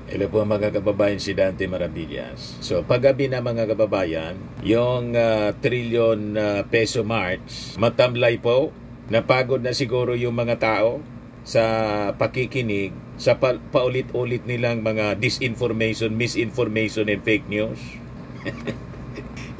Hello po mga kababayan, si Dante Maravillas. So paggabi na mga kababayan, yung trillion peso march, matamlay po, napagod na siguro yung mga tao sa pakikinig sa paulit-ulit nilang mga disinformation, misinformation and fake news.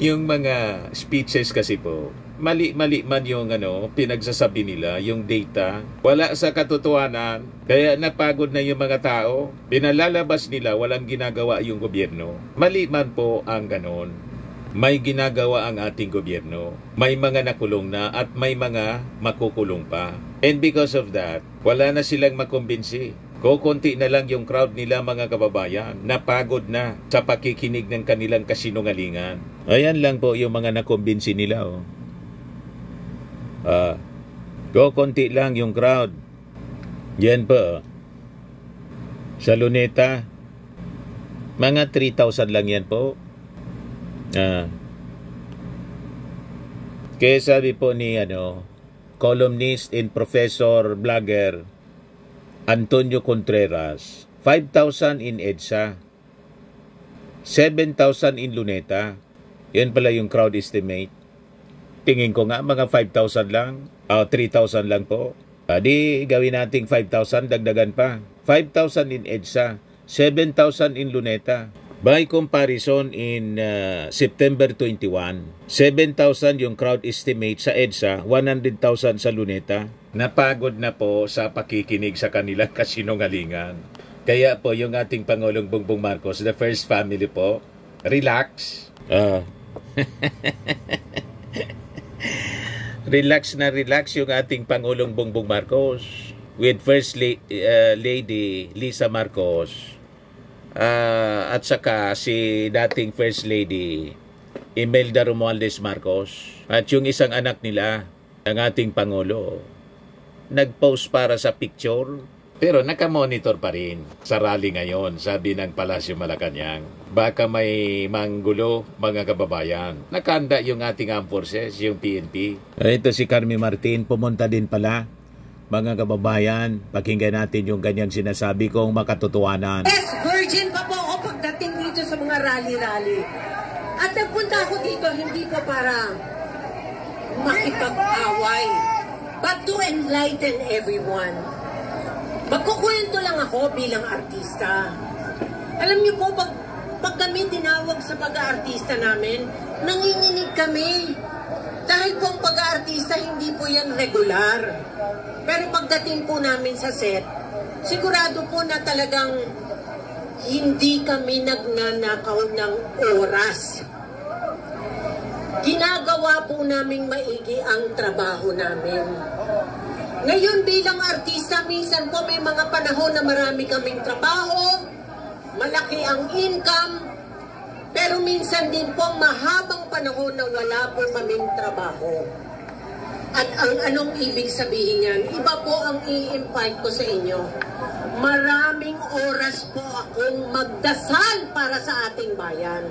Yung mga speeches kasi po, mali-mali man yung pinagsasabi nila, yung data, wala sa katotohanan. Kaya napagod na yung mga tao. Pinalalabas nila, walang ginagawa yung gobyerno. Mali man po ang ganon. May ginagawa ang ating gobyerno. May mga nakulong na at may mga makukulong pa. And because of that, wala na silang makumbinsi. Kukunti na lang yung crowd nila mga kababayan. Napagod na sa pakikinig ng kanilang kasinungalingan. Ayan lang po yung mga nakumbinsi nila. Kukunti lang yung crowd. Yan po. Sa Luneta, mga 3,000 lang yan po. Kaya sabi po ni columnist and professor vlogger Antonio Contreras, 5,000 in EDSA, 7,000 in Luneta. Yan pala yung crowd estimate. Tingin ko nga mga 5,000 lang, 3,000 lang po. Di gawin nating 5,000, dagdagan pa. 5,000 in EDSA, 7,000 in Luneta. By comparison, in September 21, 7,000 yung crowd estimate sa EDSA, 100,000 sa Luneta. Napagod na po sa pakikinig sa kanilang kasinungalingan. Kaya po yung ating Pangulong Bongbong Marcos, the first family po, relax. Relax yung ating Pangulong Bongbong Marcos with First Lady Lisa Marcos at saka si dating First Lady Imelda Romualdez Marcos at yung isang anak nila, ang ating Pangulo. Nag-post para sa picture pero nakamonitor pa rin sa rally ngayon, sabi ng Palasyo Malacanang. Baka may manggulo mga kababayan. Nakanda yung ating armed forces, yung PNP. Ito si Carmi Martin, pumunta din pala. Mga kababayan, pakinggan natin yung ganyang sinasabi kong makatotohanan. Yes, virgin pa po ako pagdating dito sa mga rally-rally. At nagpunta ako dito hindi po para makipag-away, but to enlighten everyone. Magkukwento lang ako bilang artista. Alam niyo po, pag kami tinawag sa pag-aartista namin, nanginginig kami. Dahil po ang pag-aartista, hindi po yan regular. Pero pagdating po namin sa set, sigurado po na talagang hindi kami nagnanakaw ng oras. Ginagawa po naming maigi ang trabaho namin. Ngayon bilang artista, minsan po may mga panahon na marami kaming trabaho, malaki ang income, pero minsan din po mahabang panahon na wala po kaming trabaho. At ang anong ibig sabihin yan? Iba po ang i-invite ko sa inyo. Maraming oras po akong magdasal para sa ating bayan.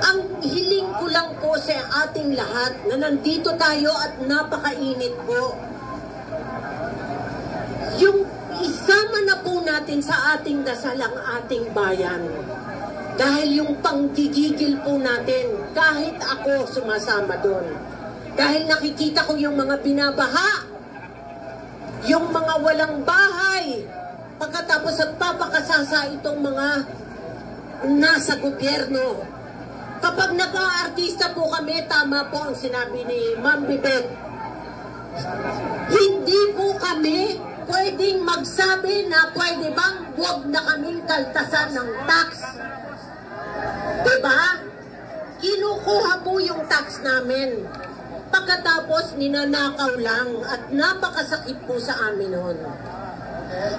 Ang hiling ko lang po sa ating lahat na nandito tayo at napakainit po. Yung isama na po natin sa ating dasal ang ating bayan. Dahil yung panggigigil po natin, kahit ako sumasama doon. Dahil nakikita ko yung mga binabaha, yung mga walang bahay, pagkatapos nagpapakasasa itong mga nasa gobyerno. Kapag nag-aartista po kami, tama po ang sinabi ni Ma'am Bibet, hindi po kami pwedeng magsabi na pwede bang huwag na kaming kaltasan ng tax. Diba? Kinukuha po yung tax namin. Pagkatapos ninanakaw lang at napakasakit po sa amin noon.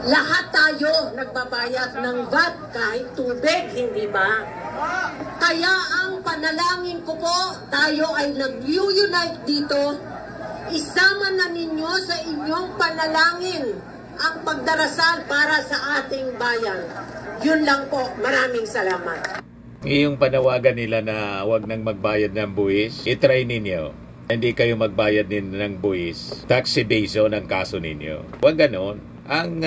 Lahat tayo nagbabayad ng VAT kahit tubig, hindi ba? Kaya ang panalangin ko po, tayo ay nag-unite dito. Isama na ninyo sa inyong panalangin ang pagdarasal para sa ating bayan. Yun lang po. Maraming salamat. Yung panawagan nila na wag nang magbayad ng buwis, itry ninyo. Hindi kayo magbayad ng buwis. Tax evasion ang kaso ninyo. Huwag ganon. ang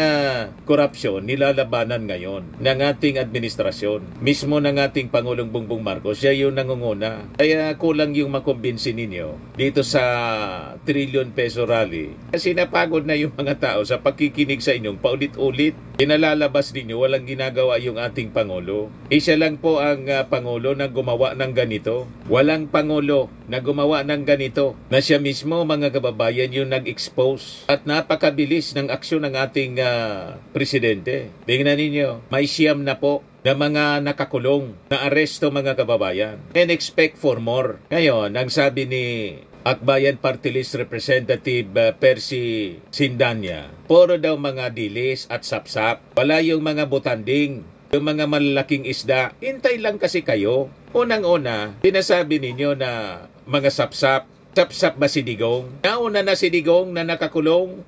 korupsyon nilalabanan ngayon ng ating administrasyon. Mismo ng ating Pangulong Bongbong Marcos, siya yung nangunguna. Kaya kulang yung makumbinsi ninyo dito sa trillion peso rally. Kasi napagod na yung mga tao sa pagkikinig sa inyong paulit-ulit. Pinalalabas ninyo, walang ginagawa yung ating Pangulo. Isa lang po ang Pangulo na gumawa ng ganito. Walang Pangulo na gumawa ng ganito na siya mismo, mga kababayan, yung nag-expose at napakabilis ng aksyon ng ating presidente. Tingnan ninyo, may siyam na po na mga nakakulong na aresto, mga kababayan. And expect for more. Ngayon, ang sabi ni Akbayan Party List Representative Percy Sindanya, puro daw mga dilis at sapsap. Wala yung mga butanding, yung mga malalaking isda. Hintay lang kasi kayo. Unang-una, sinasabi ninyo na mga sapsap. Sapsap ba si Digong? Nauna na si Digong na nakakulong.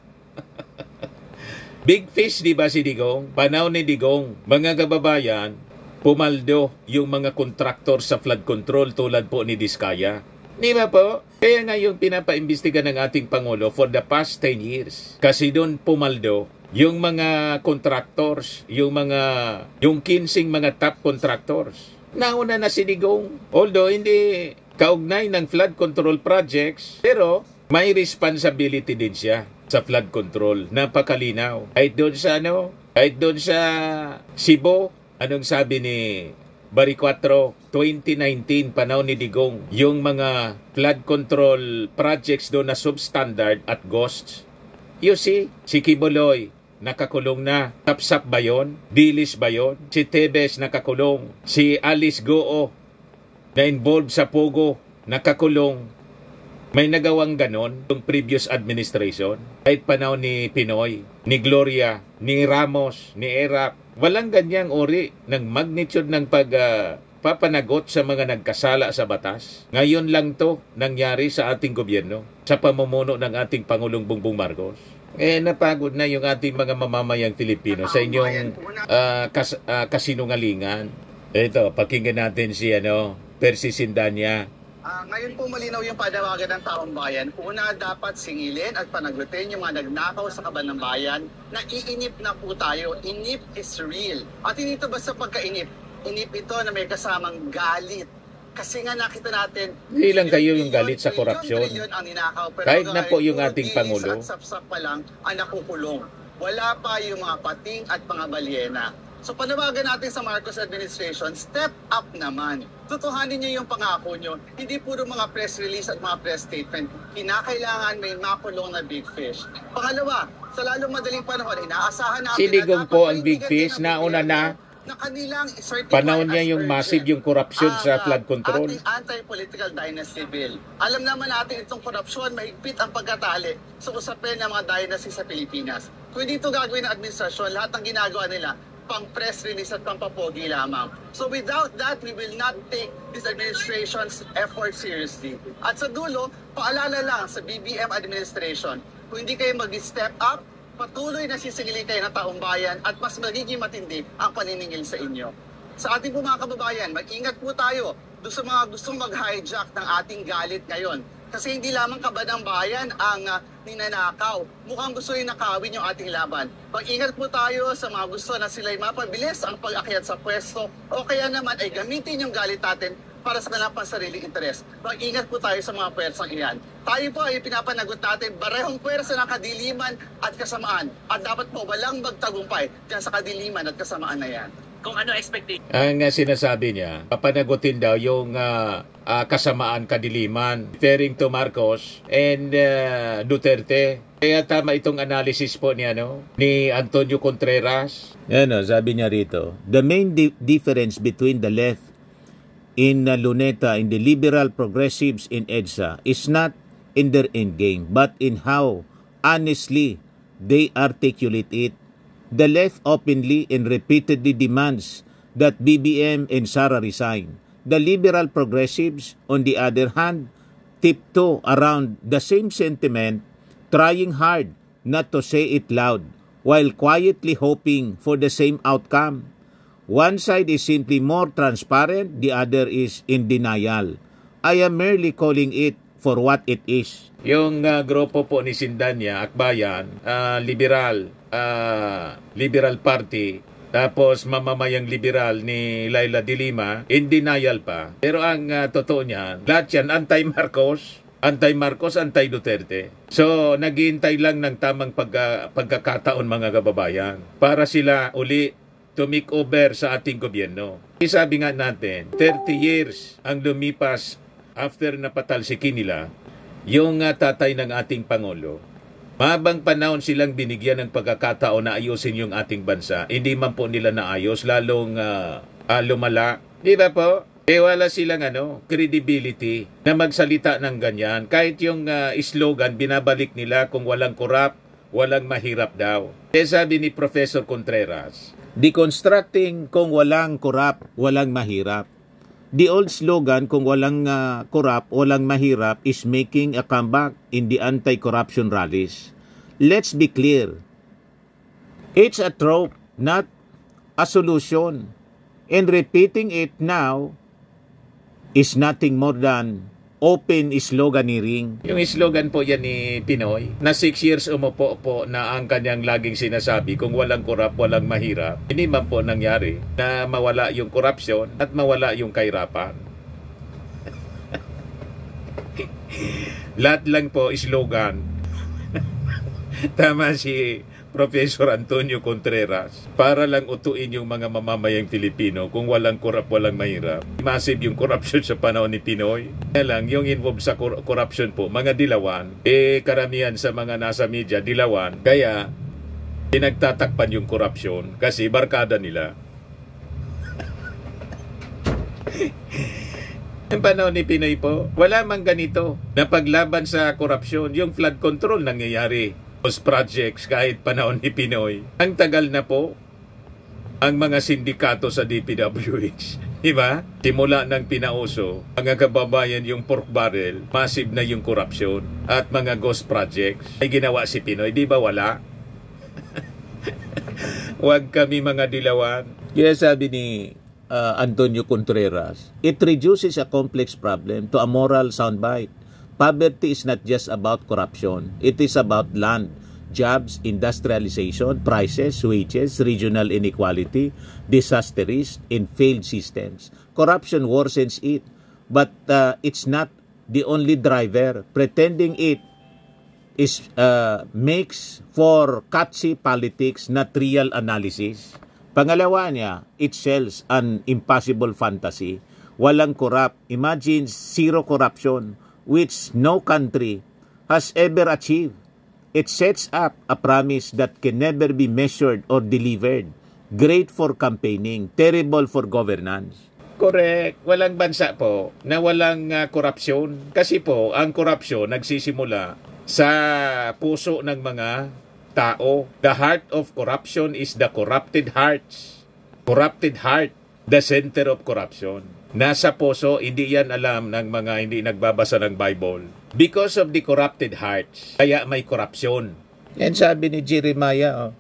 Big fish, di ba si Digong? Panahon ni Digong. Mga kababayan, pumaldo yung mga kontraktor sa flood control tulad po ni Diskaya. Di ba po? Kaya nga yung pinapaimbestiga ng ating Pangulo for the past 10 years. Kasi doon pumaldo yung mga contractors, yung 15 mga top contractors. Nauna na si Digong. Although hindi kaugnay ng flood control projects, pero may responsibility din siya sa flood control. Napakalinaw. Kahit doon sa Cebu, anong sabi ni Bari 4, 2019, panahon ni Digong, yung mga flood control projects doon na substandard at ghosts. You see, si Kibuloy, nakakulong na. Tapsap ba yun? Dilis ba yun? Si Tebes nakakulong. Si Alice Goo na involved sa Pogo, nakakulong. May nagawang ganon yung previous administration. Kahit panahon ni Pinoy, ni Gloria, ni Ramos, ni Erap. Walang ganyang uri ng magnitude ng pagpapanagot sa mga nagkasala sa batas. Ngayon lang to nangyari sa ating gobyerno, sa pamumuno ng ating Pangulong Bongbong Marcos. Napagod na yung ating mga mamamayang Pilipino sa inyong kasinungalingan. Ito, pakinggan natin si Percy Sindanya. Ngayon po malinaw yung panawagan ng taong bayan. Una, dapat singilin at panagutin yung mga nagnakaw sa kaban ng bayan na iinip na po tayo. Inip is real. At hindi ito basta pagkainip. Inip ito na may kasamang galit. Kasi nga nakita natin, hindi lang kayo yung galit sa korupsyon. Kahit na po yung ating Pangulo. At sapsap pa lang ang nakukulong. Wala pa yung mga pating at mga balyena. So panawagan natin sa Marcos administration, step up naman. Tutuhanin niyo yung pangako niyo. Hindi puro mga press release at mga press statement. Kinakailangan may makulong na big fish. Pangalawa, sa lalong madaling panahon, inaasahan natin si Digong po ang big fish, nauna na. Panahon niya yung massive yung korupsyon sa flood control. Ating anti-political dynasty bill. Alam naman natin itong korupsyon, mahigpit ang pagkatali sa usapin ng mga dynasty sa Pilipinas. Kung hindi ito gagawin ng administrasyon, lahat ng ginagawa nila, pang press release at pang papogi lamang. So without that, we will not take this administration's effort seriously. At sa dulo, paalala lang sa BBM administration, kung hindi kayo mag-step up, patuloy na sisingilin kayo ng taong bayan at mas magiging matindi ang paniningil sa inyo. Sa ating po mga kababayan, mag-ingat po tayo doon sa mga gustong mag-hijack ng ating galit ngayon. Kasi hindi lamang kabadang bayan ang ninanakaw. Mukhang gusto rin nakawin yung ating laban. Mag-ingat po tayo sa mga gusto na sila'y mapabilis ang pag-akyat sa pwesto o kaya naman ay gamitin yung galit natin para sa kanilang pansariling interes. Mag-ingat po tayo sa mga pwersang iyan. Tayo po ay pinapanagot natin barehong pwersa ng kadiliman at kasamaan. At dapat po walang magtagumpay dyan sa kadiliman at kasamaan na yan. Kung ano expectation? Ang sinasabi niya, papanagutin daw yung kasamaan, kadiliman, referring to Marcos and Duterte. Kaya tama itong analysis po ni Antonio Contreras. Sabi niya rito, the main difference between the left in Luneta and the liberal progressives in EDSA is not in their endgame, but in how honestly they articulate it. The left openly and repeatedly demands that BBM and Sara resign. The liberal progressives, on the other hand, tiptoe around the same sentiment, trying hard not to say it loud, while quietly hoping for the same outcome. One side is simply more transparent, the other is in denial. I am merely calling it for what it is. Yung grupo po ni Sindanya, Akbayan, Liberal Party, tapos mamamayang liberal ni Laila de Lima, in denial pa. Pero ang totoo niyan, lahat yan anti-Marcos, anti-Duterte. So, naghihintay lang ng tamang pagkakataon mga kababayan para sila uli to make over sa ating gobyerno. Sabi nga natin, 30 years ang lumipas after napatalsikin nila yung tatay ng ating Pangulo. Mahabang panahon silang binigyan ng pagkakataon na ayusin yung ating bansa. Hindi man po nila naayos, lalong lumala. Di ba po? Wala silang credibility na magsalita ng ganyan. Kahit yung slogan, binabalik nila kung walang korap, walang mahirap daw. Sabi ni Professor Contreras, deconstructing kung walang korap, walang mahirap. The old slogan, kung walang korap, walang mahirap, is making a comeback in the anti-corruption rallies. Let's be clear. It's a trope, not a solution. And repeating it now is nothing more than open sloganeering. Yung slogan po yan ni Pinoy, na 6 years umupo po na ang kanyang laging sinasabi, kung walang korap, walang mahirap. Hindi man po nangyari na mawala yung korupsyon at mawala yung kahirapan. Lahat lang po slogan. Tama si Professor Antonio Contreras, para lang utuin yung mga mamamayang Filipino kung walang korap, walang mahirap. Massive yung corruption sa panahon ni Pinoy. Kaya lang, yung involved sa corruption po, mga dilawan, karamihan sa mga nasa media, dilawan, kaya pinagtatakpan yung corruption kasi barkada nila. Ang panahon ni Pinoy po, wala mang ganito na paglaban sa corruption. Yung flood control nangyayari. Projects kahit panahon ni Pinoy. Ang tagal na po ang mga sindikato sa DPWH. Diba? Simula ng pinauso, mga kababayan, yung pork barrel, massive na yung corruption at mga ghost projects. Ay ginawa si Pinoy. Di ba wala? Huwag kami mga dilawan. Kaya sabi ni Antonio Contreras, it reduces a complex problem to a moral soundbite. Poverty is not just about corruption. It is about land, jobs, industrialization, prices, wages, regional inequality, disaster risk, and failed systems. Corruption worsens it, but it's not the only driver. Pretending it is makes for catchy politics, not real analysis. Pangalawa niya, it sells an impossible fantasy. Walang corrupt. Imagine zero corruption, which no country has ever achieved. It sets up a promise that can never be measured or delivered. Great for campaigning, terrible for governance. Correct. Walang bansa po na walang korupsyon. Kasi po, ang korupsyon nagsisimula sa puso ng mga tao. The heart of corruption is the corrupted hearts. Corrupted heart, the center of corruption. Nasa puso, hindi yan alam ng mga hindi nagbabasa ng Bible. Because of the corrupted hearts, kaya may korupsyon. Yan sabi ni Jeremiah.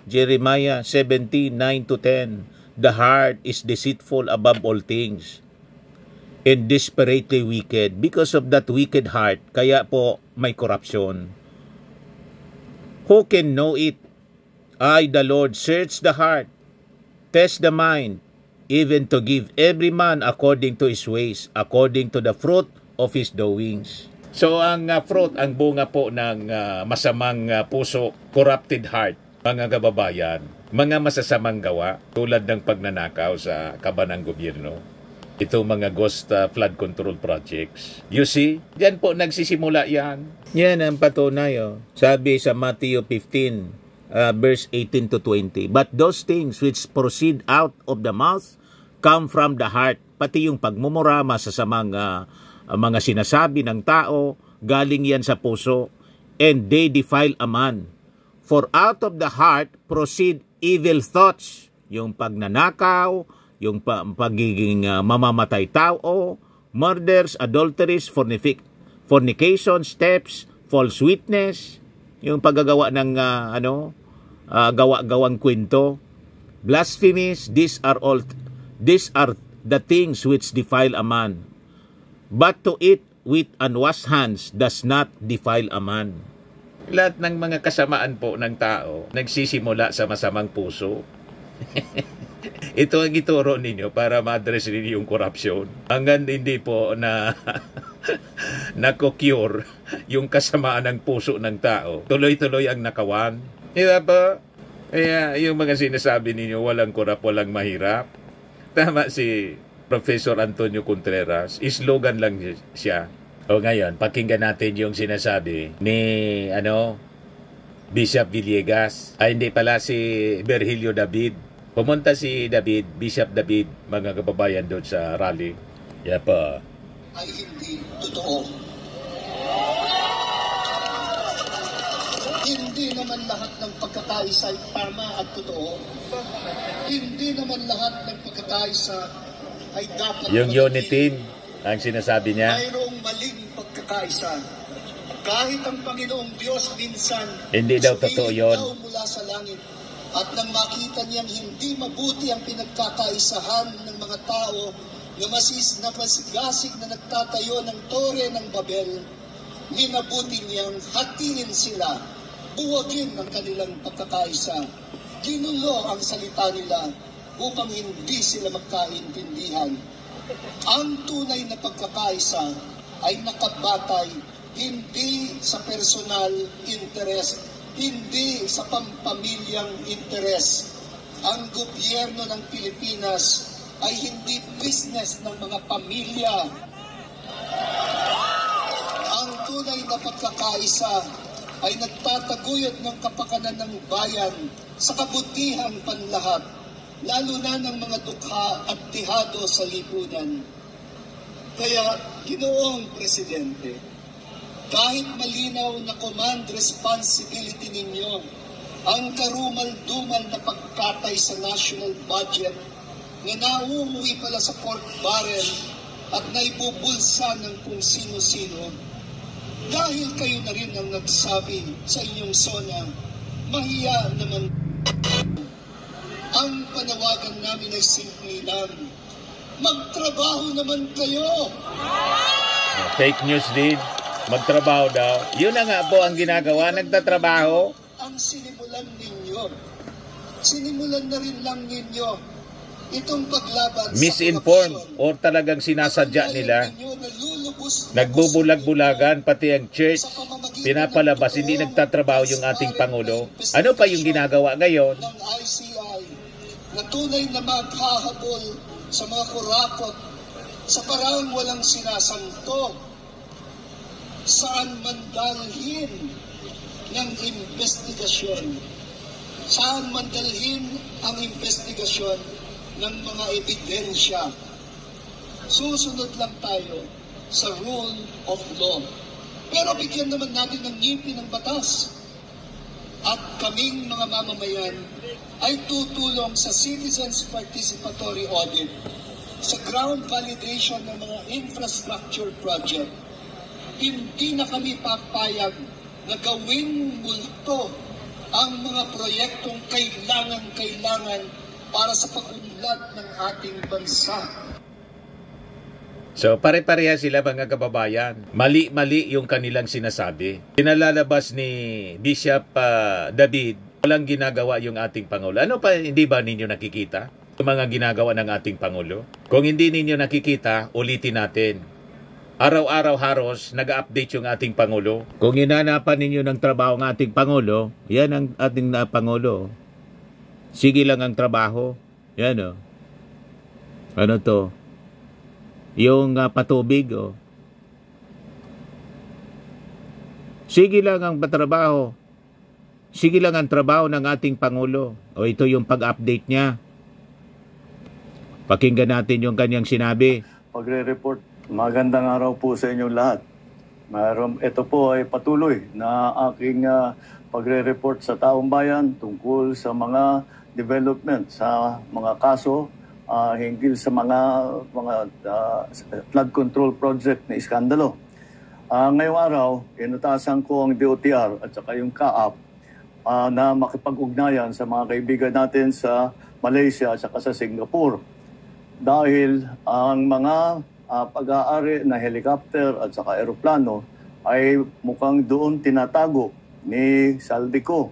Jeremiah 17:9-10. The heart is deceitful above all things and desperately wicked. Because of that wicked heart, kaya po may korupsyon. Who can know it? I, the Lord, search the heart, test the mind, even to give every man according to his ways, according to the fruit of his doings. So ang fruit, ang bunga po ng masamang puso, corrupted heart, mga kababayan, mga masasamang gawa, tulad ng pagnanakaw sa kaban ng gobyerno. Ito mga ghost flood control projects. You see, diyan po nagsisimula yan. Yan ang patunay. Sabi sa Matthew 15, verse 18-20. But those things which proceed out of the mouth come from the heart. Pati yung pagmumura, masasamang mga sinasabi ng tao, galing yan sa puso. And they defile a man. For out of the heart proceed evil thoughts. Yung pagnanakaw, yung pagiging mamamatay tao, murders, adulteries, fornication, thefts, false witness, yung paggagawa ng gawa-gawang kwento, blasphemies. These are the things which defile a man. But to eat with unwashed hands does not defile a man. Lahat ng mga kasamaan po ng tao nagsisimula sa masamang puso. Ito ang ituro ninyo para ma-address ninyo yung korupsyon. Hanggang hindi po na nako-cure yung kasamaan ng puso ng tao. Tuloy-tuloy ang nakawan. Diba ba? Kaya yung mga sinasabi ninyo, walang korap, walang mahirap. Tama si Professor Antonio Contreras. Slogan lang siya. O ngayon, pakinggan natin yung sinasabi ni Bishop Villegas. Ay, hindi pala si Virgilio David. Pumunta si David, Bishop David, mga kababayan doon sa rally. Yapa. Ay hindi totoo. Hindi naman lahat ng pagkakaisa ay tama at totoo. Hindi naman lahat ng pagkakaisa ay dapat... Yung unitin, ang sinasabi niya. Mayroong maling pagkakaisa. Kahit ang Panginoong Diyos minsan... Hindi daw totoo yun. Mula sa langit. At nang makita niyang hindi mabuti ang pinagkakaisahan ng mga tao na masigasig na nagtatayo ng tore ng Babel, minabuti niyang hatiin sila, buwagin ang kanilang pagkakaisa. Ginulo ang salita nila upang hindi sila magkaintindihan. Ang tunay na pagkakaisa ay nakabatay hindi sa personal interest, hindi sa pampamilyang interes. Ang gobyerno ng Pilipinas ay hindi business ng mga pamilya. Ang tunay na pagkakaisa ay nagtataguyod ng kapakanan ng bayan sa kabutihang panlahat, lalo na ng mga dukha at tihado sa lipunan. Kaya, Ginoong Presidente, kahit malinaw na command responsibility ninyo ang karumal-dumal na pagkatay sa national budget na nauuwi pala sa pork barrel at naibubulsa ng kung sino-sino, dahil kayo na rin ang nagsabi sa inyong SONA, mahiya naman. Ang panawagan namin ay simple lang, magtrabaho naman kayo. Fake news din. Magtrabaho daw. Yun na nga po ang ginagawa, nagtatrabaho. Ang sinimulan ninyo, sinimulan na rin lang ninyo itong paglaban misinformed sa or talagang sinasadya nila. Nagbubulag-bulagan, pati ang church, pinapalabas, hindi nagtatrabaho yung ating Pangulo. Ano pa yung ginagawa ngayon? Ng ICI na tunay na maghahabol sa mga kurakot sa paraang walang sinasanto. Saan man dalhin ng investigasyon? Saan man dalhin ang investigasyon ng mga ebidensya? Susunod lang tayo sa rule of law. Pero bigyan naman natin ng ngipin ng batas. At kaming mga mamamayan ay tutulong sa Citizens Participatory Audit, sa ground validation ng mga infrastructure project. Hindi na kami papayag na gawing multo ang mga proyektong kailangan para sa pag-unlad ng ating bansa. So pare-pareha sila mga kababayan. Mali-mali yung kanilang sinasabi. Pinalalabas ni Bishop David, walang ginagawa yung ating Pangulo. Ano pa, hindi ba ninyo nakikita? Yung mga ginagawa ng ating Pangulo. Kung hindi ninyo nakikita, ulitin natin. Araw-araw haros, nag-update yung ating Pangulo. Kung hinanapan ninyo ng trabaho ng ating Pangulo, yan ang ating Pangulo. Sige lang ang trabaho. Yan o. Ano to? Yung patubig o. Sige lang ang patrabaho. Sige lang ang trabaho ng ating Pangulo. O ito yung pag-update niya. Pakinggan natin yung kanyang sinabi. Pagre-report. Magandang araw po sa inyong lahat. Ito po ay patuloy na aking pagre-report sa taong bayan tungkol sa mga development, sa mga kaso hinggil sa mga flood control project na iskandalo. Ngayong araw, inutasan ko ang DOTR at saka yung CAAP na makipag-ugnayan sa mga kaibigan natin sa Malaysia at saka sa Singapore. Dahil ang mga pag-aari na helicopter at saka aeroplano ay mukhang doon tinatago ni Saldico.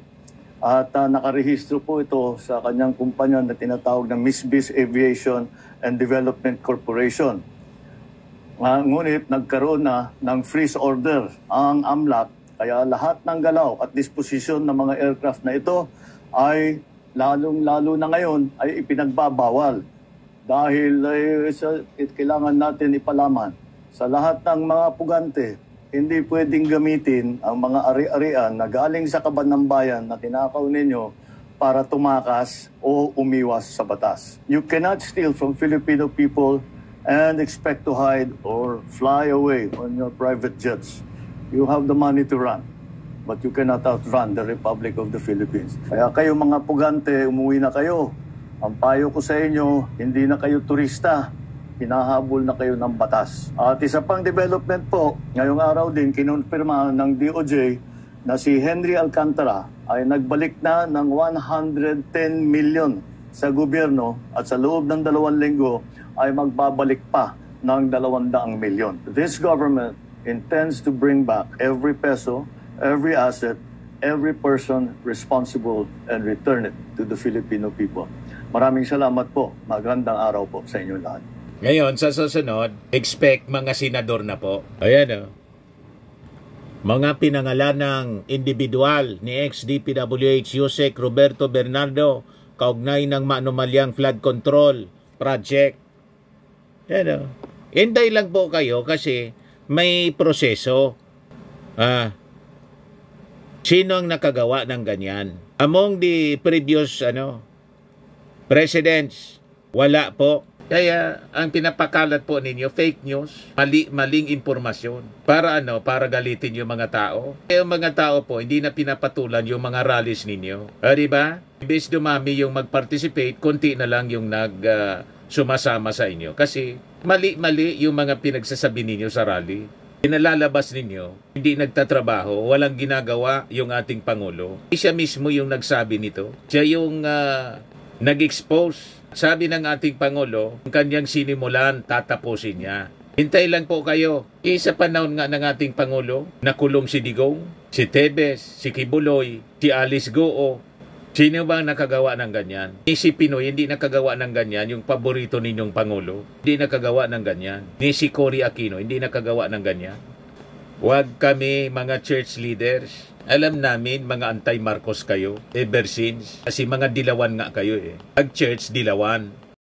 At nakarehistro po ito sa kanyang kumpanya na tinatawag na Misbis Aviation and Development Corporation. Ngunit nagkaroon na ng freeze order ang AMLAC, kaya lahat ng galaw at disposisyon ng mga aircraft na ito ay lalong-lalo na ngayon ay ipinagbabawal. Dahil kailangan natin ipalaman sa lahat ng mga pugante, hindi pwedeng gamitin ang mga ari-arian na galing sa kaban ng bayan na tinakaw ninyo para tumakas o umiwas sa batas. You cannot steal from Filipino people and expect to hide or fly away on your private jets. You have the money to run, but you cannot outrun the Republic of the Philippines. Kaya kayo mga pugante, umuwi na kayo. Ang payo ko sa inyo, hindi na kayo turista. Hinahabol na kayo ng batas. At isa pang development po, ngayong araw din kinonfirma ng DOJ na si Henry Alcantara ay nagbalik na ng 110 million sa gobyerno at sa loob ng 2 linggo ay magbabalik pa ng 200 milyon. This government intends to bring back every peso, every asset, every person responsible and return it to the Filipino people. Maraming salamat po. Magandang araw po sa inyo lahat. Ngayon, sa susunod, expect mga senador na po. Ayan o. Mga pinangalan ng individual ni ex-DPWH Yusek Roberto Bernardo kaugnay ng maanumalyang flood control project. Ayan o. Hinday lang po kayo kasi may proseso. Sino ang nakagawa ng ganyan? Among the previous presidents, wala po. Kaya ang pinapakalat po ninyo, fake news, maling impormasyon. Para para galitin yung mga tao. Kaya yung mga tao po, hindi na pinapatulan yung mga rallies ninyo. Diba? Imbes dumami yung mag-participate, konti na lang yung sumasama sa inyo. Kasi mali-mali yung mga pinagsasabi ninyo sa rally. Pinalalabas ninyo, hindi nagtatrabaho, walang ginagawa yung ating Pangulo. Siya mismo yung nagsabi nito. Siya yung nag-expose. Sabi ng ating Pangulo, ang kanyang sinimulan, tatapusin niya. Hintay lang po kayo. Sa panahon nga ng ating Pangulo, nakulong si Digong, si Tebes, si Kibuloy, si Alice Goo. Sino ba nakagawa ng ganyan? Ni si Pinoy, hindi nakagawa ng ganyan. Yung paborito ninyong Pangulo, hindi nakagawa ng ganyan. Ni si Cory Aquino, hindi nakagawa ng ganyan. Huwag kami mga church leaders. Alam namin mga anti-Marcos kayo ever since. Kasi mga dilawan nga kayo eh. Pag church, dilawan.